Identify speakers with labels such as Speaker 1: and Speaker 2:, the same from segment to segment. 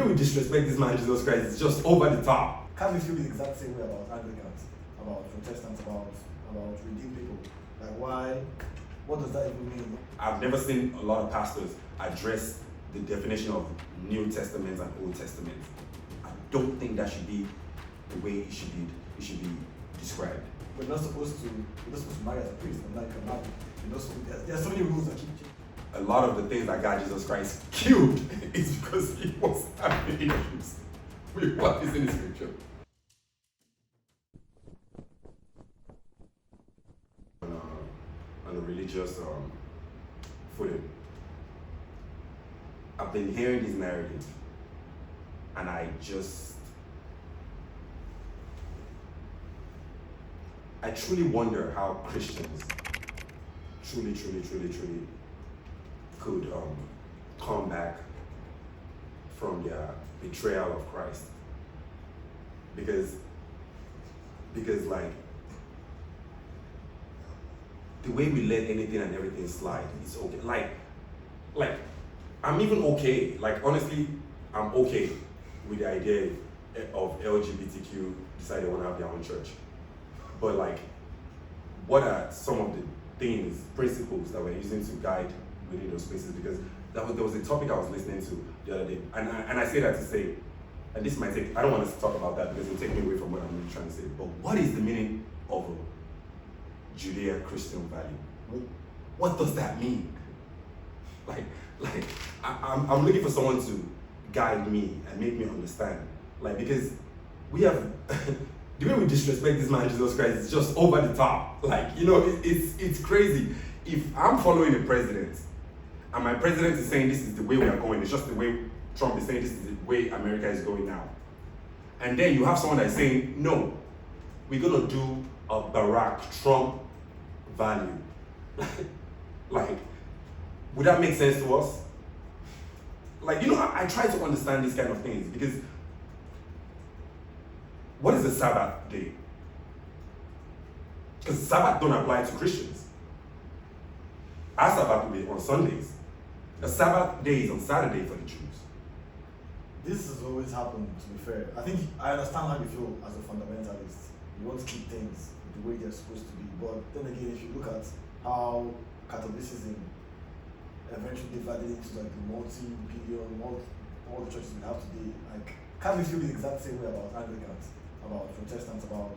Speaker 1: way we disrespect this man Jesus Christ is just over the top.
Speaker 2: Can't we feel the exact same way about Anglicans, about Protestants, about redeemed people? Like why? What does that even mean?
Speaker 1: I've never seen a lot of pastors address the definition of New Testament and Old Testament. I don't think that should be the way it should be described.
Speaker 2: We're not supposed to marry as a priest, and like a man. There are so many rules that keep changing.
Speaker 1: A lot of the things that God Jesus Christ killed is because he was having issues with what is in the scripture. On a religious footing, I've been hearing this narrative, and I truly wonder how Christians truly could come back from their betrayal of Christ. Because like, the way we let anything and everything slide is okay. Like I'm even okay. Like honestly, I'm okay with the idea of LGBTQ deciding they want to have their own church. But like, what are some of the things, principles that we're using to guide within those spaces? Because there was a topic I was listening to the other day, and I say that to say, and this might take, I don't want us to talk about that because it'll take me away from what I'm really trying to say, but what is the meaning of a Judeo-Christian value? What does that mean? Like I'm looking for someone to guide me and make me understand. Like, because we have, the way we disrespect this man Jesus Christ is just over the top. Like, you know, it's crazy. If I'm following the president, and my president is saying this is the way we are going, it's just the way Trump is saying this is the way America is going now. And then you have someone that's saying, no, we're gonna do a Barack Trump value. Like, would that make sense to us? Like, you know, I try to understand these kind of things because what is a Sabbath day? Because Sabbath don't apply to Christians. Our Sabbath will be on Sundays. A Sabbath day is on Saturday for the Jews.
Speaker 2: This has always happened, to be fair. I think I understand how you feel as a fundamentalist. You want to keep things the way they're supposed to be. But then again, if you look at how Catholicism eventually divided into like the multi-billion, all the churches we have today, like, can't we feel the exact same way about Anglicans, about Protestants, about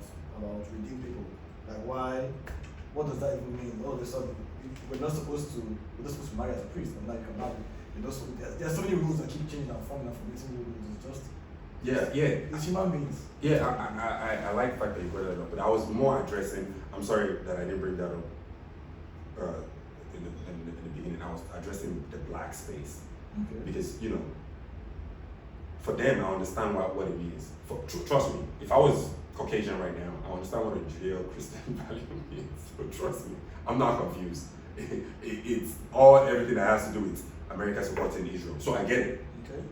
Speaker 2: redeemed people? Like why? What does that even mean? All of a sudden, we're not supposed to marry as a priest, and like a man. There are so many rules that keep changing and forming and forgetting new rules. It's just it's human beings.
Speaker 1: Yeah, I like the fact that you brought that up, but I was more addressing. I'm sorry that I didn't bring that up in the beginning. I was addressing the black space because, you know, for them, I understand what it means. Trust me, if I was Caucasian right now, I understand what a Judeo-Christian value means. So trust me, I'm not confused. It's everything that has to do with America supporting Israel. So I get it.
Speaker 2: Okay.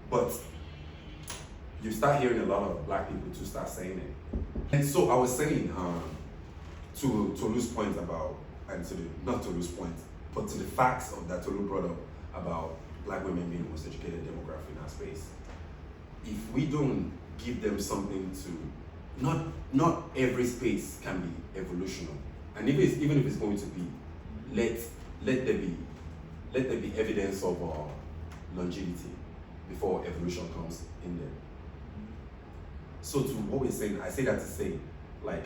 Speaker 1: But you start hearing a lot of black people to start saying it. And so I was saying to Tolu's point about, and not Tolu's point, but to the facts of that Tolu brought up about black women being the most educated demographic in our space. If we don't give them something to, not every space can be evolutional. And even if it's going to be, let there be evidence of longevity before evolution comes in there. So to what we're saying, I say that to say, like,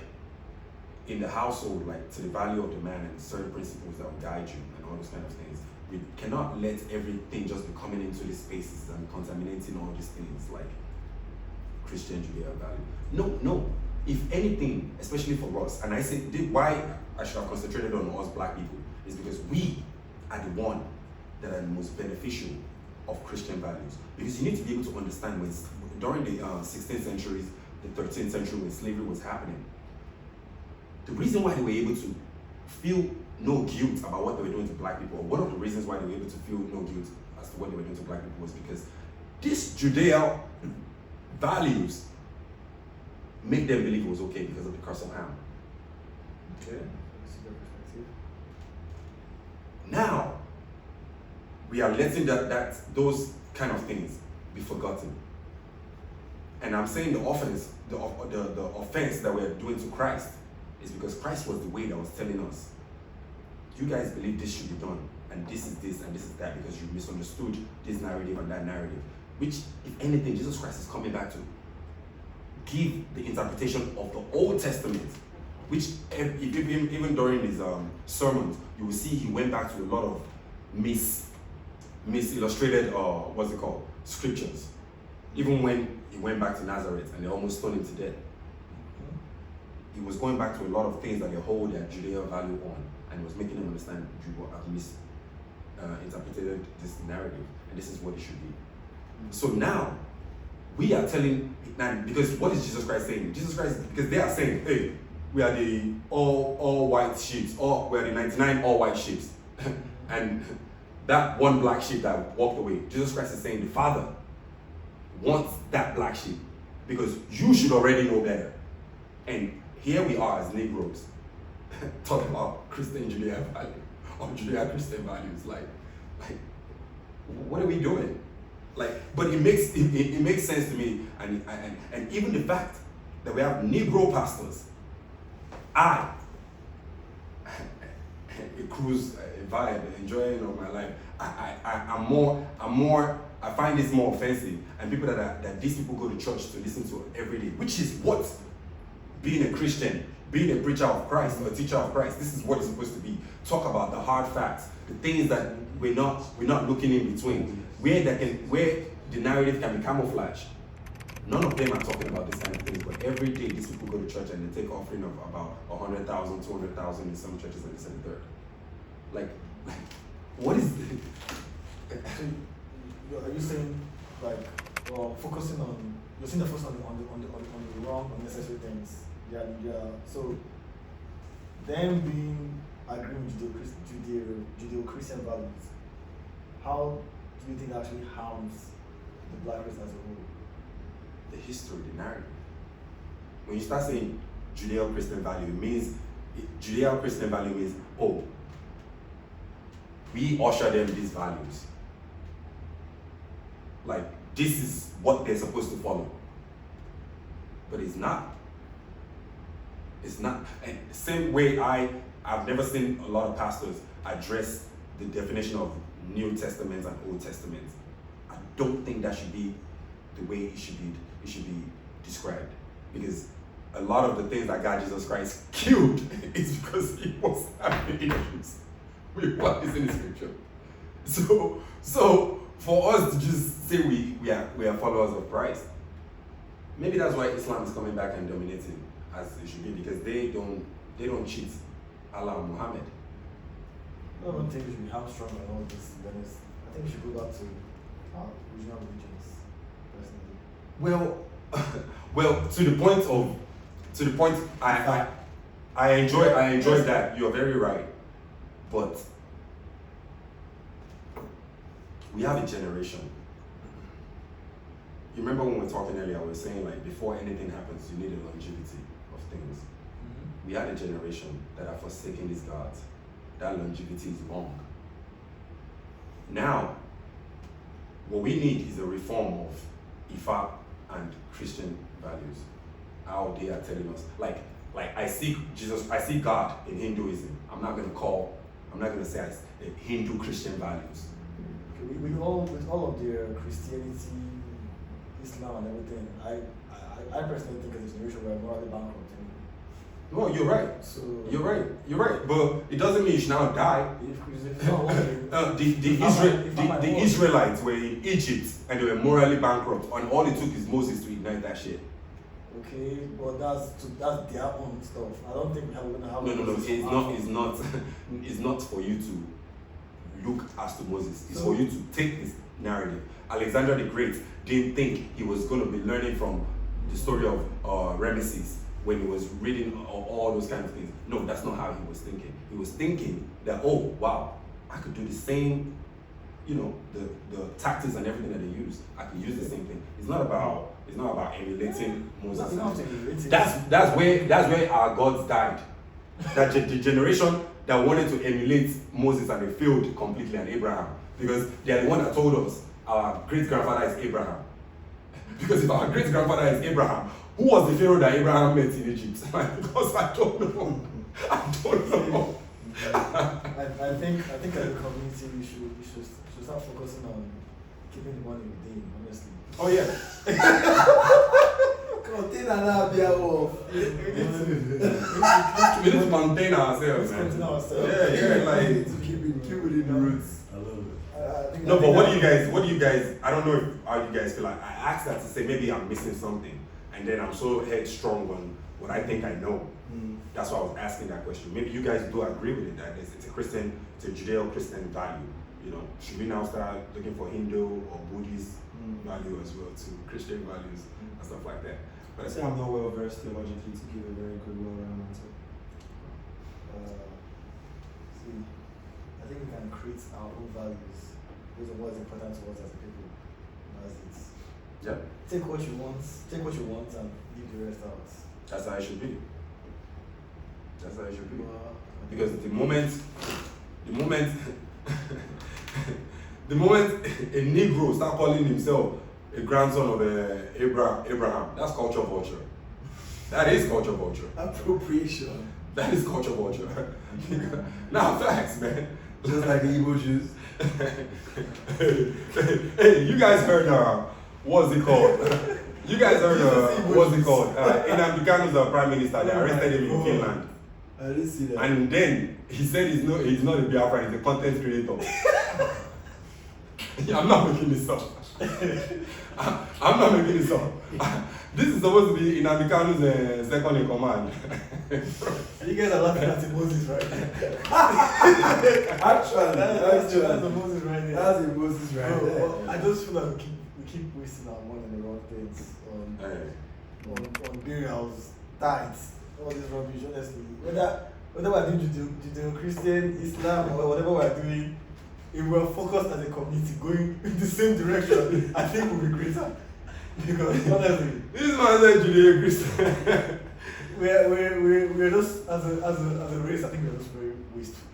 Speaker 1: in the household, like, to the value of the man and certain principles that will guide you and all those kind of things, we cannot let everything just be coming into these spaces and contaminating all these things like Christian Judeo value. No. If anything, especially for us, and I say why I should have concentrated on us black people is because we are the one that are the most beneficial of Christian values. Because you need to be able to understand when during the 16th centuries, the 13th century, when slavery was happening, the reason why they were able to feel no guilt about what they were doing to black people, or one of the reasons why they were able to feel no guilt as to what they were doing to black people was because these Judeo values make them believe it was okay because of the curse of Ham.
Speaker 2: Okay, that's a good perspective.
Speaker 1: Now, we are letting those kind of things be forgotten. And I'm saying the offense, the offense that we're doing to Christ is because Christ was the way that was telling us, you guys believe this should be done, and this is this, and this is that, because you misunderstood this narrative and that narrative. Which, if anything, Jesus Christ is coming back to give the interpretation of the Old Testament, which even during his sermons, you will see he went back to a lot of mis-illustrated, what's it called, scriptures. Even when he went back to Nazareth and they almost stoned him to death, he was going back to a lot of things that they hold their Judeo value on, and he was making them understand you have misinterpreted this narrative, and this is what it should be. So now, we are telling, because what is Jesus Christ saying? Jesus Christ, because they are saying, hey, we are the all white sheep, we are the 99 all white sheep. And that one black sheep that walked away, Jesus Christ is saying the Father wants that black sheep, because you should already know better. And here we are as Negroes, talking about Christian Judeo value, or Judeo-Christian values. Like, what are we doing? But it makes sense to me, and even the fact that we have Negro pastors. I a cruise, a vibe, enjoying of my life. I find this more offensive, and people that these people go to church to listen to every day, which is what being a Christian, being a preacher of Christ or a teacher of Christ, this is what it's supposed to be. Talk about the hard facts, the things that we're not looking in between, where the narrative can be camouflaged. None of them are talking about this kind of things, but every day these people go to church and they take offering of about 100,000, 200,000 in some churches, and this and the third. Like, what is this?
Speaker 2: So, are you saying, focusing on, you're saying the focus on the wrong, unnecessary things? Yeah. So, them being agreeing with Judeo-Christian values, how do you think that actually harms the black race as a whole?
Speaker 1: The history, the narrative. When you start saying Judeo-Christian value, Judeo-Christian value means, oh, we usher them these values. Like, this is what they're supposed to follow. But it's not. It's not. And same way I've never seen a lot of pastors address the definition of New Testament and Old Testament. I don't think that should be the way it should be described, because a lot of the things that God Jesus Christ killed is because he was having issues with what is in the scripture. So for us to just say we are followers of Christ, maybe that's why Islam is coming back and dominating as it should be, because they don't cheat Allah and Muhammad.
Speaker 2: I don't think we should be hamstrung on all this. I think we should go back to our original religions, personally.
Speaker 1: Well, to the point, I enjoy that. You're very right, but we have a generation. You remember when we were talking earlier, I was saying, like, before anything happens, you need a longevity of things. Mm-hmm. We had a generation that are forsaking these gods. That longevity is long. Now, what we need is a reform of Ifa and Christian values. How they are telling us, like I see God in Hinduism. I'm not gonna say Hindu Christian values.
Speaker 2: Okay, with all of their Christianity, Islam and everything, I personally think as a generation we're morally bankrupt.
Speaker 1: No, you're right.
Speaker 2: So
Speaker 1: you're right. But it doesn't mean you should now die. The Israelites were in Egypt and they were morally bankrupt, and all it took is Moses to ignite that shit.
Speaker 2: Okay, but that's their own stuff. I don't think we're gonna have.
Speaker 1: No. It's not for you to look as to Moses. It's for you to take this narrative. Alexander the Great didn't think he was going to be learning from the story of Ramesses when he was reading all those kind of things. No, that's not how he was thinking. He was thinking that, oh wow, I could do the same, the tactics and everything that they use. I could use the same thing. It's not about emulating Moses. That's where our gods died. That the generation that wanted to emulate Moses, and they failed completely, and Abraham, because they are the one that told us, our great grandfather is Abraham. Because if our great grandfather is Abraham, who was the Pharaoh that Abraham met in Egypt? Because I don't know. I don't know.
Speaker 2: I think as a community we should start focusing on keeping the money within, honestly.
Speaker 1: Oh yeah. We need to maintain ourselves.
Speaker 2: Let's continue ourselves.
Speaker 1: Yeah, like
Speaker 3: to keep within the roots. I love it.
Speaker 1: no, but what do you guys? I don't know how you guys feel. Like I asked that to say maybe I'm missing something, and then I'm so headstrong on what I think I know. That's why I was asking that question. Maybe you guys do agree with it that it's a Judeo-Christian value. You know, should we now start looking for Hindu or Buddhist value as well too, Christian values and stuff like that? But
Speaker 3: I say I'm not well versed theologically to give a very good well-rounded answer.
Speaker 2: See, I think we can create our own values based on what's important to us as a people. As it's
Speaker 1: yeah,
Speaker 2: take what you want and leave the rest out.
Speaker 1: that's how it should be. That's how it should be.
Speaker 2: Well,
Speaker 1: Because the moment the moment a Negro start calling himself a grandson of Abraham, that's culture vulture. That is culture vulture.
Speaker 3: Appropriation.
Speaker 1: That is culture vulture. Nah, facts, man.
Speaker 3: Just like the Igbo Jews.
Speaker 1: Hey, you guys heard what's it called? You guys heard what's it called? Nnamdi Kanu's prime minister. They arrested him in Finland.
Speaker 3: I didn't see that.
Speaker 1: And then he said he's not a Biafran, he's a content creator. Yeah, I'm not making this up. I'm not making this up. This is supposed to be Nnamdi Kanu's second in command.
Speaker 2: you guys are laughing at the Moses right there.
Speaker 3: Actually,
Speaker 2: That's the Moses right there.
Speaker 3: That's the Moses right there.
Speaker 2: Well, I just feel like we keep wasting our money on the wrong things, on burials, tithes, all this rubbish. Honestly, whether we're doing Judeo-Christian, Islam, or whatever we're doing, if we're focused as a community going in the same direction, I think we'll be greater. Because honestly,
Speaker 1: This man said Judeo-Christian.
Speaker 2: we're just as a race, I think we're just very wasteful.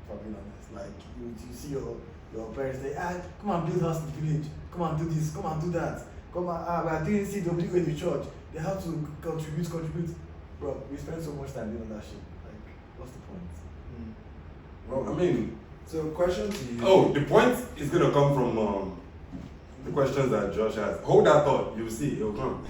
Speaker 2: For being honest, like you see your parents say, come and build house in the village, come and do this, come and do that, come and we are doing CW in the church. They have to contribute. Bro, we spend so much time doing that shit. Like, what's the point?
Speaker 1: Well, I mean,
Speaker 3: So, question to you.
Speaker 1: oh, the point is gonna come from the questions that Josh has. Hold that thought, you'll see, it'll come.